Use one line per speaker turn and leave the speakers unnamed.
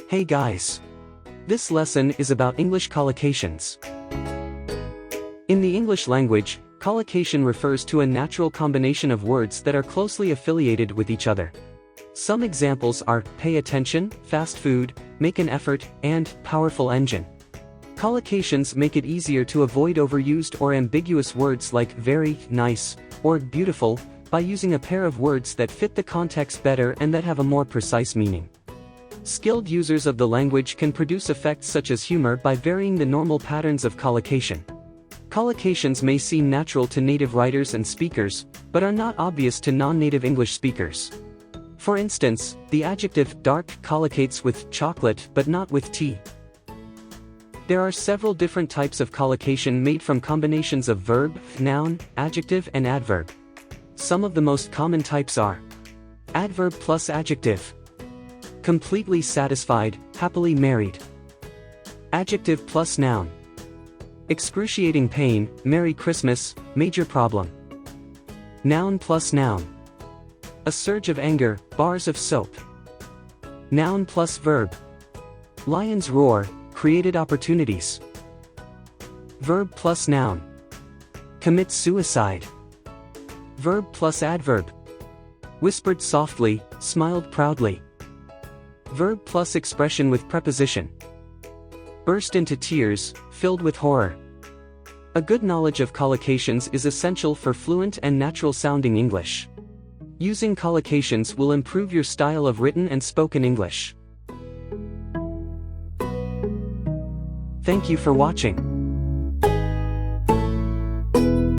Hey guys! This lesson is about English collocations. In the English language, collocation refers to a natural combination of words that are closely affiliated with each other. Some examples are pay attention, fast food, make an effort, and powerful engine. Collocations make it easier to avoid overused or ambiguous words like very, nice, or beautiful, by using a pair of words that fit the context better and that have a more precise meaning. Skilled users of the language can produce effects such as humor by varying the normal patterns of collocation. Collocations may seem natural to native writers and speakers, but are not obvious to non-native English speakers. For instance, the adjective dark collocates with chocolate but not with tea. There are several different types of collocation made from combinations of verb, noun, adjective, and adverb. Some of the most common types are adverb plus adjective, completely satisfied, happily married, adjective plus noun, excruciating pain, Merry Christmas, major problem, noun plus noun, a surge of anger, bars of soap, noun plus verb, lions roar, created opportunities, verb plus noun, commit suicide, verb plus adverb, whispered softly, smiled proudly, verb plus expression with preposition, burst into tears, filled with horror. A good knowledge of collocations is essential for fluent and natural-sounding English. Using collocations will improve your style of written and spoken English. Thank you for watching.